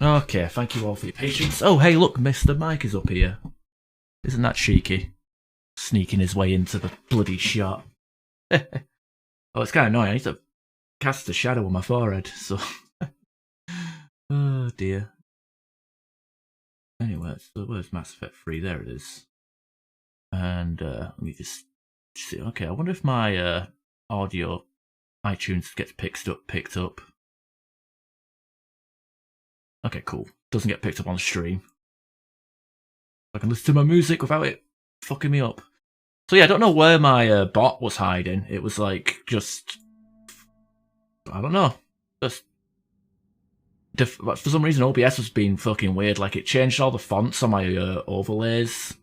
Okay, thank you all for your patience. Oh, hey, look, Mr. Mike is up here. Isn't that cheeky? Sneaking his way into the bloody shot. Oh, it's kind of annoying. I need to cast a shadow on my forehead, so... Oh, dear. Anyway, so where's Mass Effect 3? There it is. And, let me just see. Okay, I wonder if my, audio iTunes gets picked up. Okay, cool. Doesn't get picked up on stream. I can listen to my music without it fucking me up. So yeah, I don't know where my bot was hiding. It was like just, I don't know. Just for some reason OBS was being fucking weird. Like it changed all the fonts on my overlays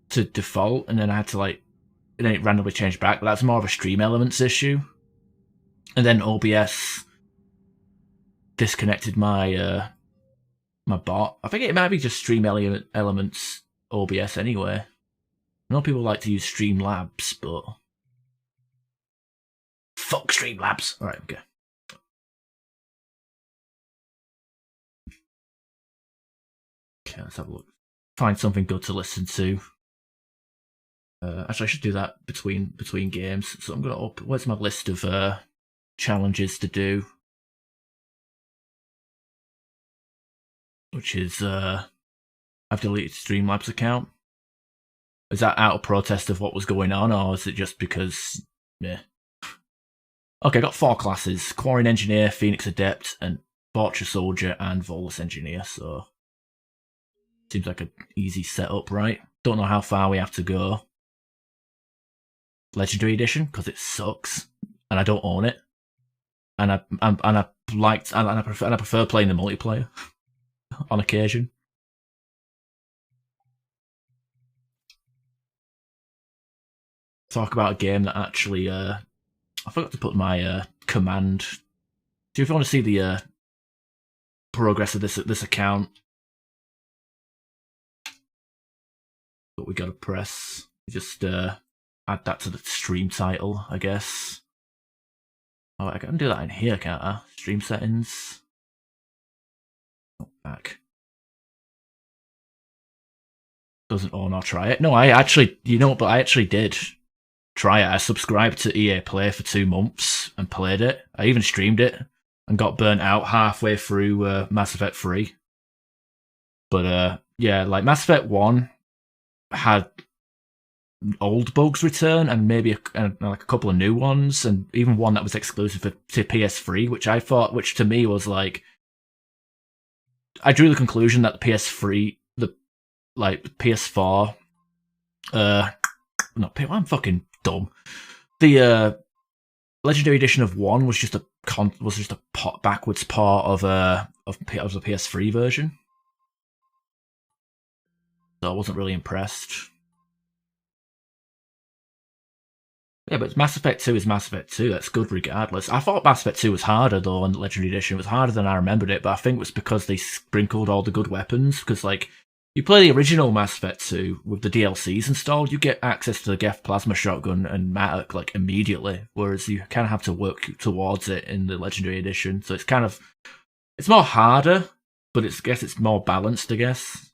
to default, and then I had to and then it randomly changed back. But that's more of a Stream Elements issue. And then OBS disconnected my my bot. I think it might be just Stream Elements OBS anyway. I know people like to use Streamlabs, but fuck Streamlabs. All right, okay. Okay, let's have a look. Find something good to listen to. Actually, I should do that between games. So I'm gonna open. Where's my list of challenges to do? Which is I've deleted Streamlabs account. Is that out of protest of what was going on, or is it just because? Yeah. Okay, I got 4 classes: Quarian Engineer, Phoenix Adept, and Borcher Soldier, and Volus Engineer. So seems like an easy setup, right? Don't know how far we have to go. Legendary Edition, because it sucks, and I don't own it, and I prefer playing the multiplayer on occasion. Talk about a game that actually I forgot to put my command. Do you want to see the progress of this account? But we gotta press. Just add that to the stream title, I guess. Oh, I can do that in here, can't I? Stream settings. Oh, back. Doesn't own or try it. No, I actually, but I actually did try it. I subscribed to EA Play for 2 months and played it. I even streamed it and got burnt out halfway through Mass Effect 3. But yeah, like Mass Effect 1 had old bugs return and maybe like a couple of new ones, and even one that was exclusive to PS3, which to me was like, I drew the conclusion that the PS3, PS4, I'm fucking dumb. The Legendary Edition of 1 was just a backwards part of the PS3 version. So I wasn't really impressed. Yeah, but Mass Effect 2 is Mass Effect 2. That's good regardless. I thought Mass Effect 2 was harder, though, on the Legendary Edition. It was harder than I remembered it, but I think it was because they sprinkled all the good weapons. Because, you play the original Mass Effect 2 with the DLCs installed, you get access to the Geth Plasma Shotgun and Matic, immediately. Whereas you kind of have to work towards it in the Legendary Edition. So it's more harder, but I guess it's more balanced, I guess.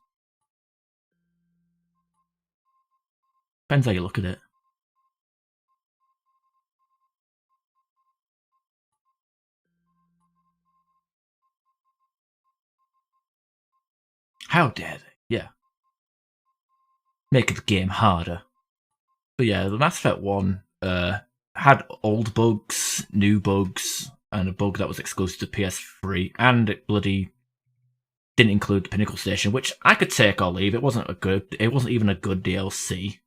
Depends how you look at it. How dare they? Yeah. Make the game harder. But yeah, the Mass Effect 1 had old bugs, new bugs, and a bug that was exclusive to PS3, and it bloody didn't include the Pinnacle Station, which I could take or leave. It wasn't even a good DLC.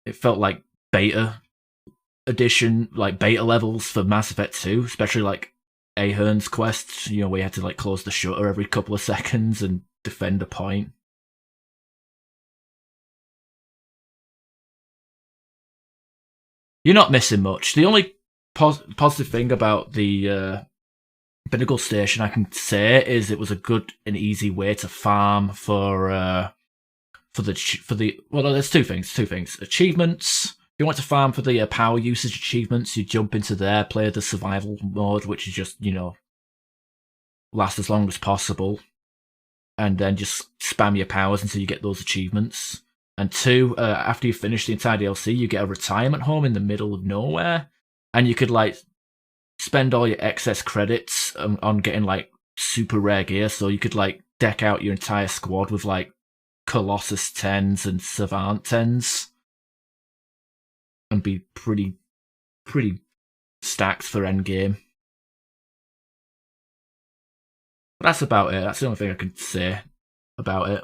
It felt like beta edition, beta levels for Mass Effect 2, especially Ahern's quest, where you had to close the shutter every couple of seconds and defend a point. You're not missing much. The only positive thing about the Pinnacle Station I can say is it was a good and easy way to farm for the well, there's two things. Achievements. If you want to farm for the power usage achievements, you jump into there, play the survival mode, which is just last as long as possible, and then just spam your powers until you get those achievements. And 2, after you finish the entire DLC, you get a retirement home in the middle of nowhere, and you could like spend all your excess credits on getting like super rare gear. So you could like deck out your entire squad with like Colossus 10s and Savant 10s, and be pretty stacked for endgame. But that's about it. That's the only thing I can say about it.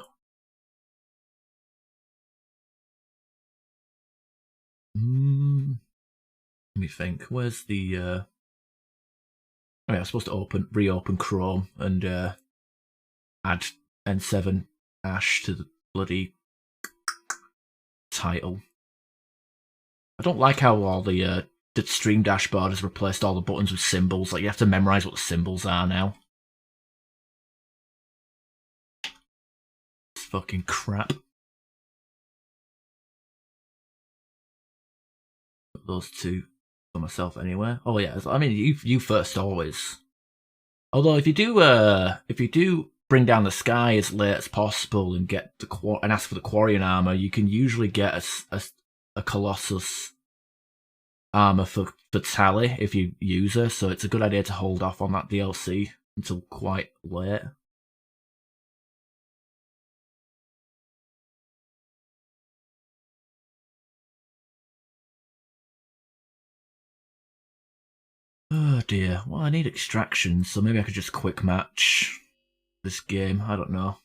Let me think. Where's the? Oh yeah, I'm supposed to reopen Chrome and add N7 Ash to the bloody title. I don't like how all the stream dashboard has replaced all the buttons with symbols. Like you have to memorize what the symbols are now. It's fucking crap. Put those two for myself anywhere. Oh yeah, I mean you first always. Although if you do bring down the sky as late as possible and get and ask for the Quarian armor, you can usually get a Colossus armor for Tali if you use her. So it's a good idea to hold off on that DLC until quite late. Oh dear. Well, I need extraction, so maybe I could just quick match this game. I don't know.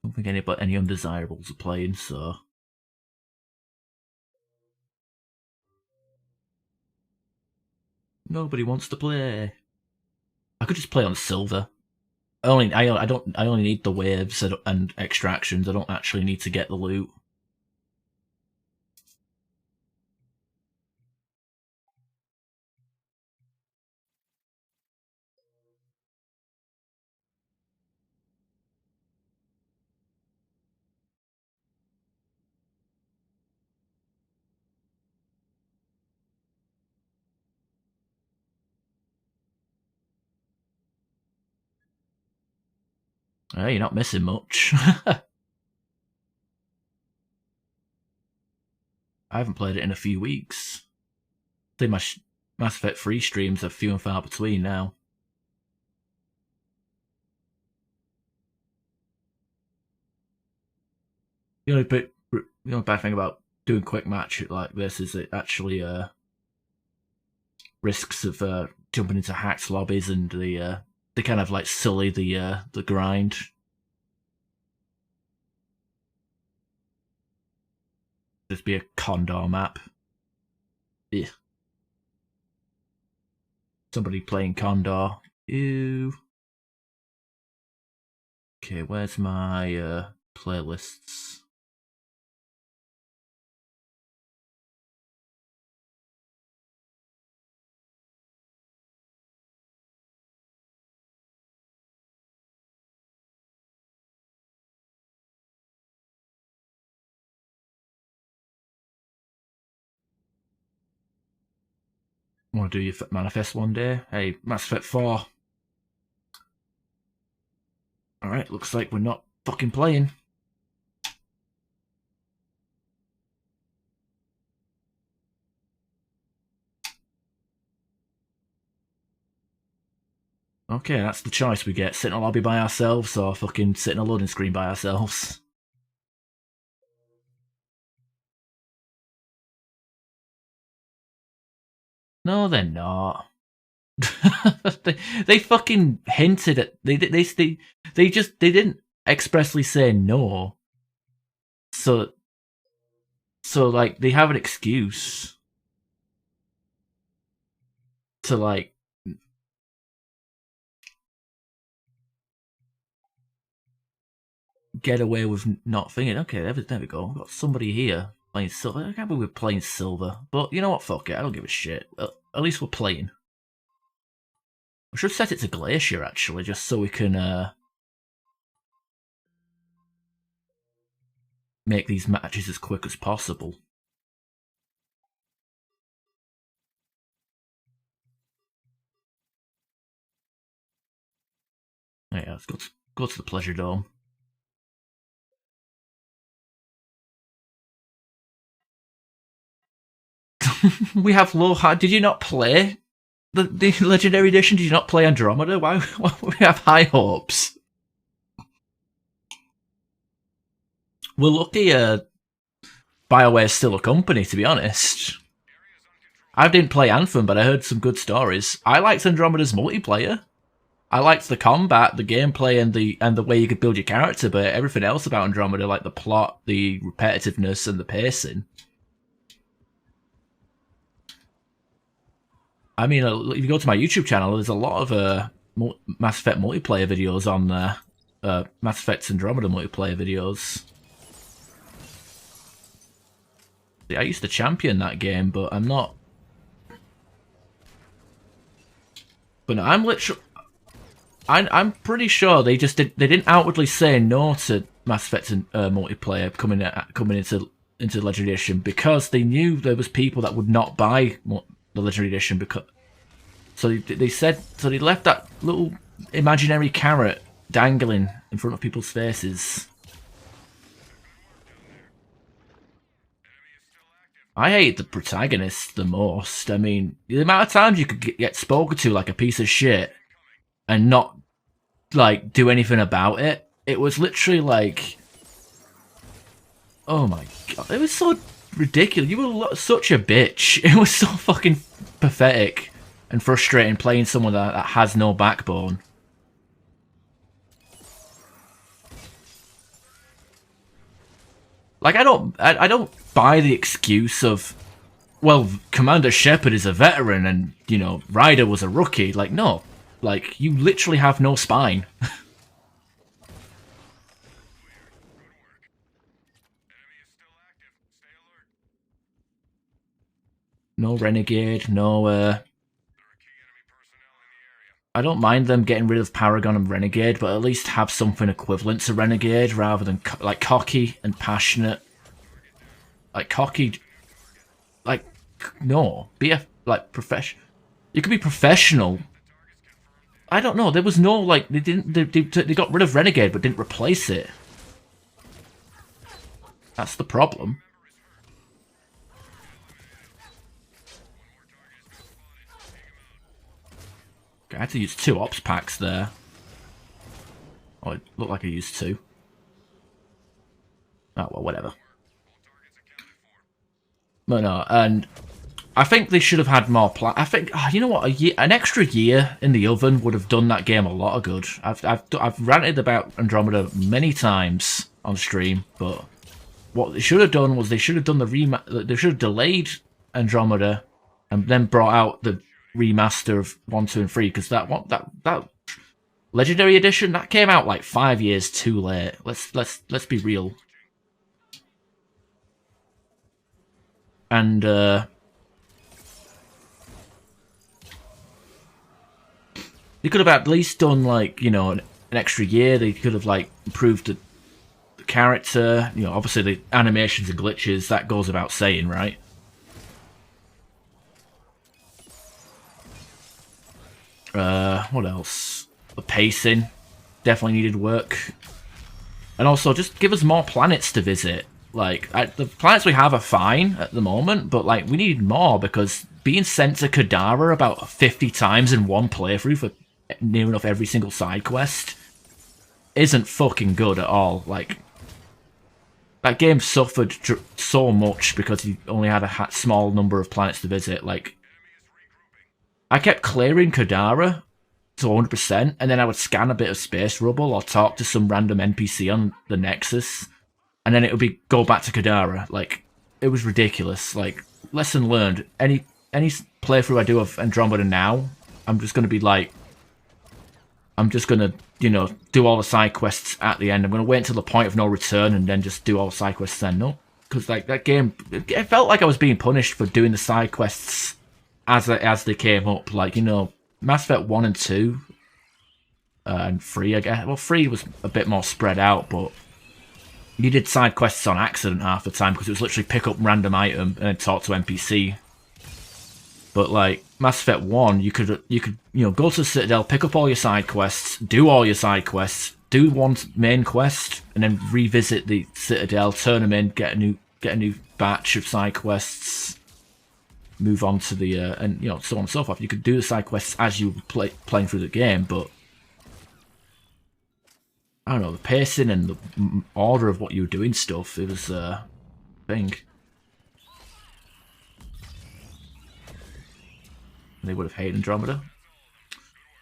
I don't think any undesirables are playing, so. Nobody wants to play. I could just play on silver. I only need the waves and extractions. I don't actually need to get the loot. Hey, you're not missing much. I haven't played it in a few weeks. I think my Mass Effect 3 streams are few and far between now. The only bad thing about doing quick match like this is it actually risks of jumping into hacked lobbies and they kind of like sully the grind. Just be a Condor map. Yeah. Somebody playing Condor. Ew. Okay, where's my playlists? Want to do your manifest one day? Hey, Mass Effect 4. Alright, looks like we're not fucking playing. Okay, that's the choice we get. Sit in a lobby by ourselves or fucking sit in a loading screen by ourselves. No, they're not. they fucking hinted at they didn't expressly say no. So like they have an excuse to like get away with not thinking. Okay, there we go. We've got somebody here playing silver. I can't believe we're playing silver, but you know what? Fuck it. I don't give a shit. At least we're playing. We should set it to Glacier actually, just so we can make these matches as quick as possible. Let's go to the Pleasure Dome. We have low high. Did you not play the Legendary Edition? Did you not play Andromeda? Why would we have high hopes? We're lucky BioWare's still a company, to be honest. I didn't play Anthem, but I heard some good stories. I liked Andromeda's multiplayer. I liked the combat, the gameplay, and the way you could build your character, but everything else about Andromeda, like the plot, the repetitiveness, and the pacing. I mean, if you go to my YouTube channel, there's a lot of Mass Effect multiplayer videos on there. Mass Effect Andromeda multiplayer videos. I used to champion that game, but I'm not. But no, I'm pretty sure they didn't outwardly say no to Mass Effect multiplayer coming into Legendary Edition because they knew there was people that would not buy the Legendary Edition because. So they left that little imaginary carrot dangling in front of people's faces. I hate the protagonist the most. I mean, the amount of times you could get spoken to like a piece of shit and not, like, do anything about it. It was literally like... Oh my god. It was so ridiculous. You were such a bitch. It was so fucking pathetic and frustrating playing someone that has no backbone. Like, I don't buy the excuse of, well, Commander Shepard is a veteran and, you know, Ryder was a rookie. Like, no. Like, you literally have no spine. No Renegade, no, I don't mind them getting rid of Paragon and Renegade, but at least have something equivalent to Renegade rather than, like, cocky and passionate. Like, cocky... Like, no. Be a, like, professional. You could be professional. I don't know. There was no, like, they got rid of Renegade but didn't replace it. That's the problem. I had to use 2 ops packs there. Oh, it looked like I used 2. Oh, well, whatever. But no, and I think they should have had more plan. I think, you know what, an extra year in the oven would have done that game a lot of good. I've ranted about Andromeda many times on stream, but what they should have done was they should have done they should have delayed Andromeda and then brought out the remaster of 1, 2, and 3 because that Legendary Edition that came out like 5 years too late. Let's be real. And they could have at least done, like, you know, an extra year. They could have, like, improved the character. You know, obviously the animations and glitches, that goes without saying, right? What else? The pacing definitely needed work. And also, just give us more planets to visit. Like, the planets we have are fine at the moment, but, like, we need more because being sent to Kadara about 50 times in one playthrough for near enough every single side quest isn't fucking good at all. Like, that game suffered so much because you only had a small number of planets to visit. Like, I kept clearing Kadara to 100%, and then I would scan a bit of space rubble or talk to some random NPC on the Nexus, and then it would go back to Kadara. Like, it was ridiculous. Like, lesson learned. Any playthrough I do of Andromeda now, I'm just going to be like, I'm just going to, you know, do all the side quests at the end. I'm going to wait until the point of no return and then just do all the side quests then. No, because, like, that game, it felt like I was being punished for doing the side quests as they came up. Like, you know, Mass Effect 1 and 2 and 3, I guess. Well, 3 was a bit more spread out, but you did side quests on accident half the time because it was literally pick up random item and then talk to NPC. But like Mass Effect 1, you could go to the Citadel, pick up all your side quests, do all your side quests, do one main quest, and then revisit the Citadel, turn them in, get a new batch of side quests, move on to the and so on and so forth. You could do the side quests as you were playing through the game, but I don't know, the pacing and the order of what you were doing stuff, it was a thing. They would have hated Andromeda.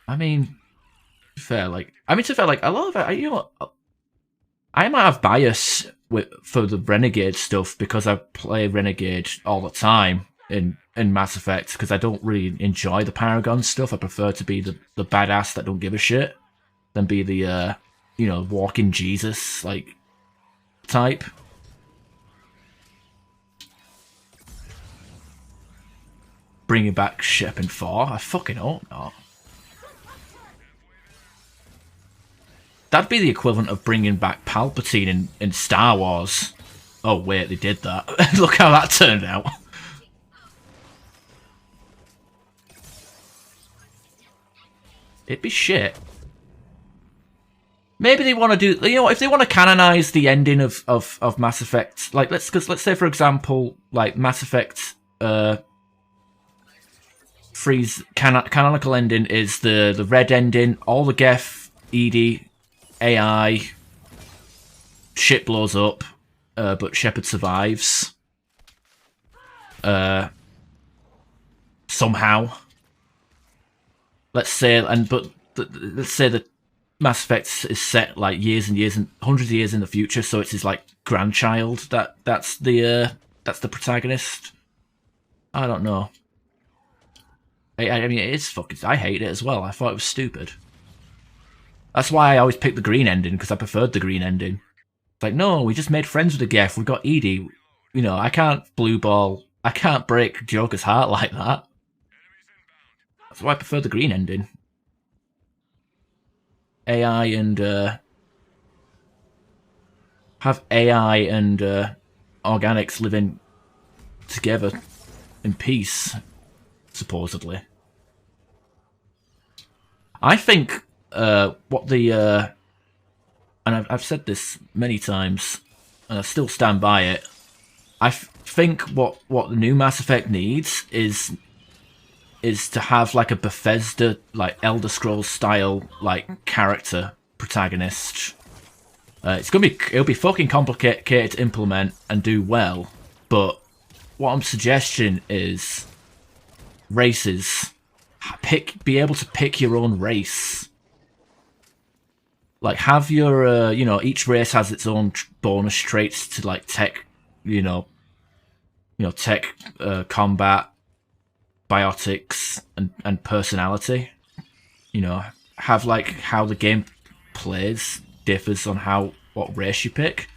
I mean, to be fair, like a lot of it, I might have bias for the Renegade stuff because I play Renegade all the time in Mass Effect because I don't really enjoy the Paragon stuff. I prefer to be the badass that don't give a shit than be the walking Jesus like type. Bringing back Shep and 4? I fucking hope not. That'd be the equivalent of bringing back Palpatine in Star Wars. Oh wait, they did that. Look how that turned out. It'd be shit. Maybe they want to do, if they want to canonize the ending of Mass Effect, like let's say for example, like Mass Effect, Freeze canonical ending is the red ending. All the Geth, EDI, AI, shit blows up, but Shepard survives. Somehow. Let's say, let's say that Mass Effect is set like years and years and hundreds of years in the future, so it's his like grandchild that's the protagonist. I don't know. I mean, it's fucking. I hate it as well. I thought it was stupid. That's why I always picked the green ending because I preferred the green ending. It's like, no, we just made friends with the Geth. We got EDI. I can't blue ball. I can't break Joker's heart like that. That's why I prefer the green ending. AI and have AI and organics living together in peace, supposedly. I think what the and I've said this many times, and I still stand by it. I think what the new Mass Effect needs is to have like a Bethesda, like Elder Scrolls style, like character protagonist. It'll be fucking complicated to implement and do well, but what I'm suggesting is races. Be able to pick your own race. Like have your, each race has its own bonus traits to like tech, tech, combat, biotics, and personality. Have like how the game plays differs on what race you pick.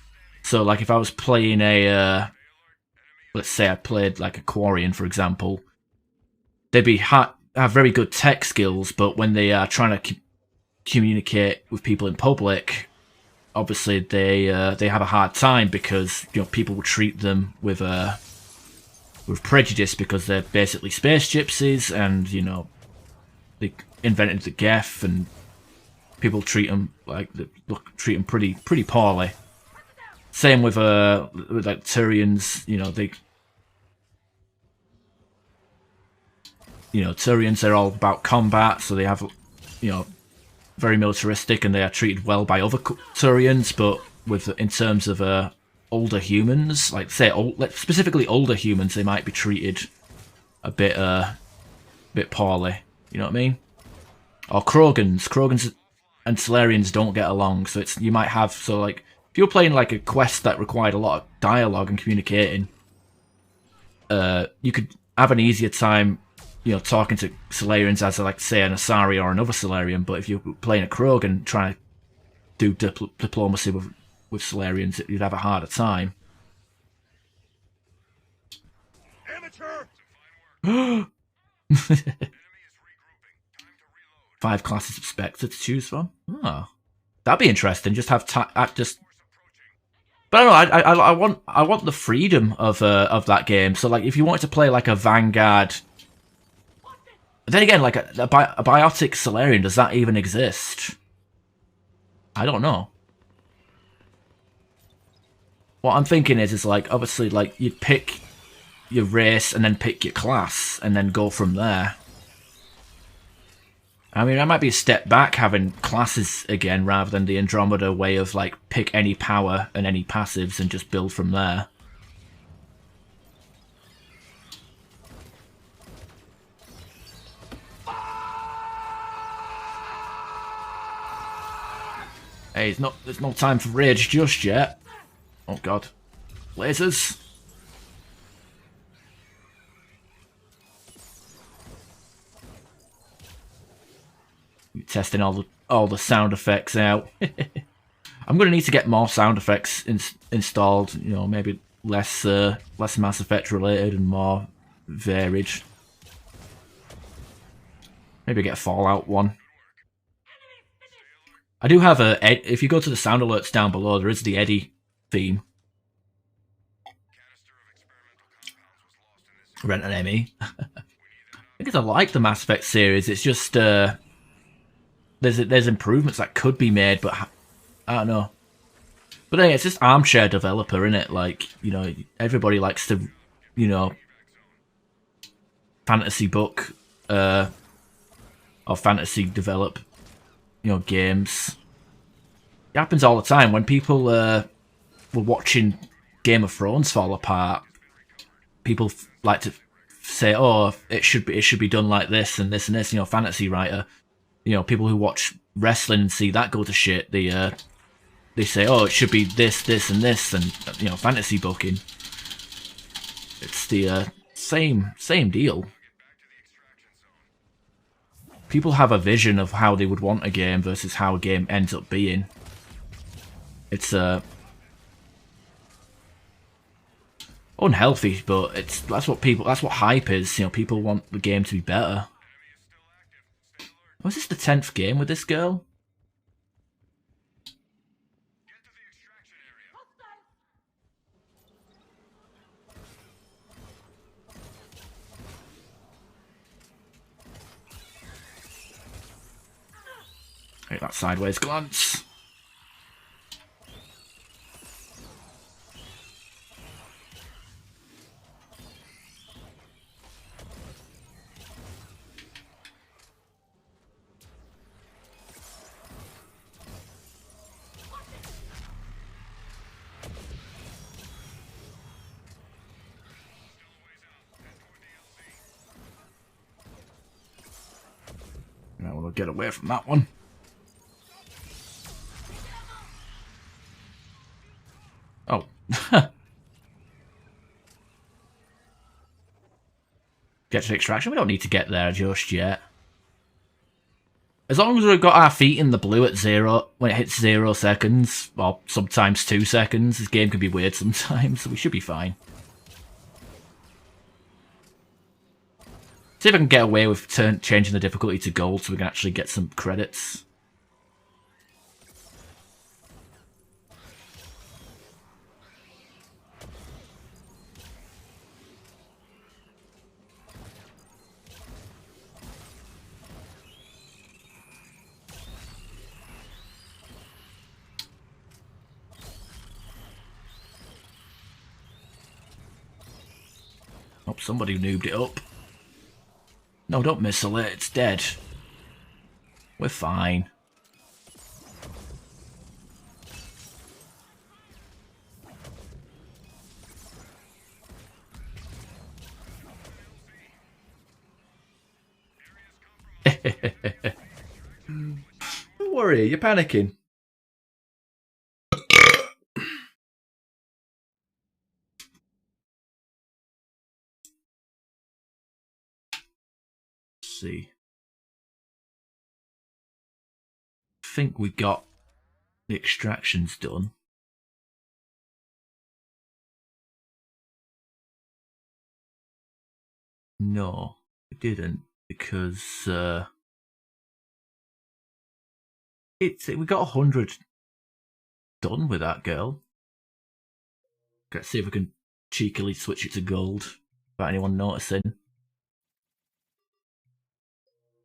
So like if I was playing let's say I played like a Quarian, for example, they'd have very good tech skills, but when they are trying to communicate with people in public, obviously they have a hard time because people will treat them with prejudice because they're basically space gypsies, and they invented the Geth, and people treat them pretty poorly. Same with like Turians, Turians, they're all about combat, so they have, very militaristic, and they are treated well by other Turians, but in terms of older humans, like say specifically older humans, they might be treated a bit poorly. You know what I mean? Or Krogans and Solarians don't get along, so you might have, so like if you're playing like a quest that required a lot of dialogue and communicating, you could have an easier time talking to Solarians as like say an Asari or another Solarian. But if you're playing a Krogan trying to do diplomacy with Solarians, you'd have a harder time. Amateur. 5 classes of Spectre to choose from. Oh, that'd be interesting. Just have but I don't know. I want the freedom of that game. So like, if you wanted to play like a Vanguard But then again, like a biotic Solarian, does that even exist? I don't know. What I'm thinking is like, obviously, like, you'd pick your race and then pick your class and then go from there. I mean, that might be a step back having classes again rather than the Andromeda way of, like, pick any power and any passives and just build from there. Hey, there's no time for rage just yet. Oh god. Lasers. You're testing all the sound effects out. I'm gonna need to get more sound effects installed. You know, maybe less Mass Effect related and more varied. Maybe get a Fallout one. I do have if you go to the sound alerts down below, there is the Eddie theme. Rent an ME. Because I like the Mass Effect series. It's just there's improvements that could be made, but I don't know. But anyway, it's just armchair developer, innit? Like, you know, everybody likes to, you know, fantasy book or fantasy develop, you know, games. It happens all the time when people were watching Game of Thrones fall apart. People like to say, "Oh, it should be done like this and this and this." You know, fantasy writer. You know, people who watch wrestling and see that go to shit. They say, "Oh, it should be this, this, and this," and you know, fantasy booking. It's the same deal. People have a vision of how they would want a game versus how a game ends up being. It's unhealthy, but that's what hype is. You know, people want the game to be better. Was this the 10th game with this girl? Take that sideways glance. Now we'll get away from that one. Oh. Get to extraction? We don't need to get there just yet. As long as we've got our feet in the blue at 0, when it hits 0 seconds, or sometimes 2 seconds, this game can be weird sometimes, so we should be fine. See if I can get away with changing the difficulty to gold so we can actually get some credits. Oh, somebody noobed it up. No, don't missile it, it's dead. We're fine. Don't worry, you're panicking. See. I think we got the extractions done. No, we didn't, because we got 100 done with that girl. Let's see if we can cheekily switch it to gold without anyone noticing.